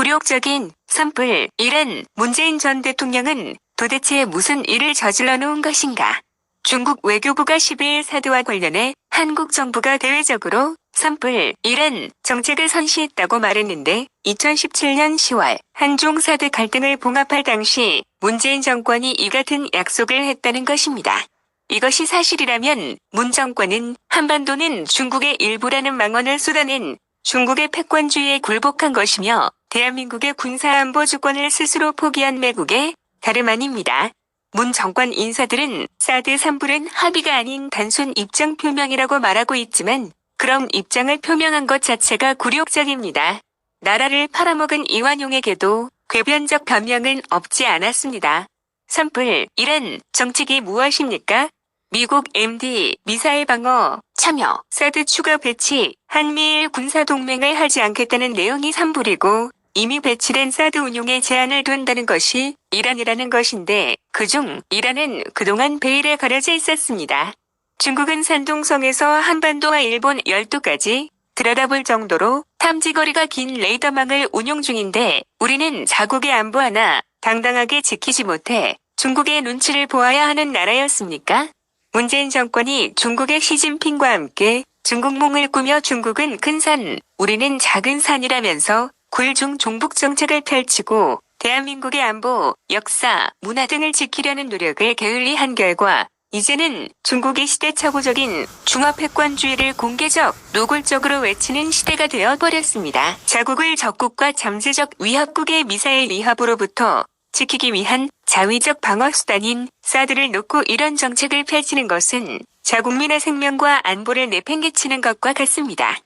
굴욕적인 산불 1은 문재인 전 대통령은 도대체 무슨 일을 저질러 놓은 것인가? 중국 외교부가 12일 사드와 관련해 한국 정부가 대외적으로 산불 1은 정책을 선시했다고 말했는데 2017년 10월 한중 사드 갈등을 봉합할 당시 문재인 정권이 이 같은 약속을 했다는 것입니다. 이것이 사실이라면 문 정권은 한반도는 중국의 일부라는 망언을 쏟아낸 중국의 패권주의에 굴복한 것이며 대한민국의 군사안보 주권을 스스로 포기한 매국의 다름 아닙니다. 문 정권 인사들은 사드 산불은 합의가 아닌 단순 입장 표명이라고 말하고 있지만 그런 입장을 표명한 것 자체가 굴욕적입니다. 나라를 팔아먹은 이완용에게도 궤변적 변명은 없지 않았습니다. 산불 1은 정책이 무엇입니까? 미국 MD 미사일 방어, 참여, 사드 추가 배치, 한미일 군사동맹을 하지 않겠다는 내용이 산불이고 이미 배치된 사드 운용에 제한을 둔다는 것이 이란이라는 것인데 그중 이란은 그동안 베일에 가려져 있었습니다. 중국은 산둥성에서 한반도와 일본 열도까지 들여다볼 정도로 탐지거리가 긴 레이더망을 운용 중인데 우리는 자국의 안보 하나 당당하게 지키지 못해 중국의 눈치를 보아야 하는 나라였습니까? 문재인 정권이 중국의 시진핑과 함께 중국몽을 꾸며 중국은 큰 산, 우리는 작은 산이라면서 굴중 종북 정책을 펼치고 대한민국의 안보, 역사, 문화 등을 지키려는 노력을 게을리한 결과 이제는 중국의 시대착오적인 중화패권주의를 공개적, 노골적으로 외치는 시대가 되어버렸습니다. 자국을 적국과 잠재적 위협국의 미사일 위협으로부터 지키기 위한 자위적 방어수단인 사드를 놓고 이런 정책을 펼치는 것은 자국민의 생명과 안보를 내팽개치는 것과 같습니다.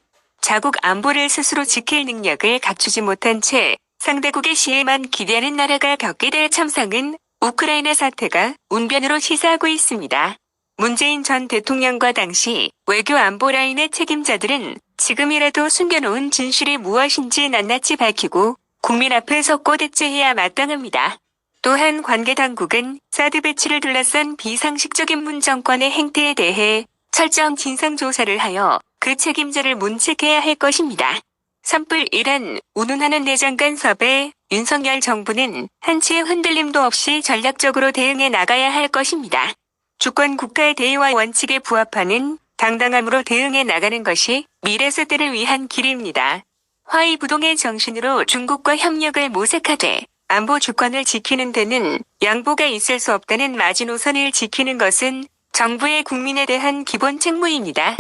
자국 안보를 스스로 지킬 능력을 갖추지 못한 채 상대국의 시해만 기대하는 나라가 겪게 될 참상은 우크라이나 사태가 운변으로 시사하고 있습니다. 문재인 전 대통령과 당시 외교 안보 라인의 책임자들은 지금이라도 숨겨놓은 진실이 무엇인지 낱낱이 밝히고 국민 앞에서 꼬대죄해야 마땅합니다. 또한 관계 당국은 사드 배치를 둘러싼 비상식적인 문 정권의 행태에 대해 철저한 진상조사를 하여 그 책임자를 문책해야 할 것입니다. 산불 1은 운운하는 내장간 섭외 윤석열 정부는 한치의 흔들림도 없이 전략적으로 대응해 나가야 할 것입니다. 주권 국가의 대의와 원칙에 부합하는 당당함으로 대응해 나가는 것이 미래 세대를 위한 길입니다. 화의부동의 정신으로 중국과 협력을 모색하되 안보 주권을 지키는 데는 양보가 있을 수 없다는 마지노선을 지키는 것은 정부의 국민에 대한 기본 책무입니다.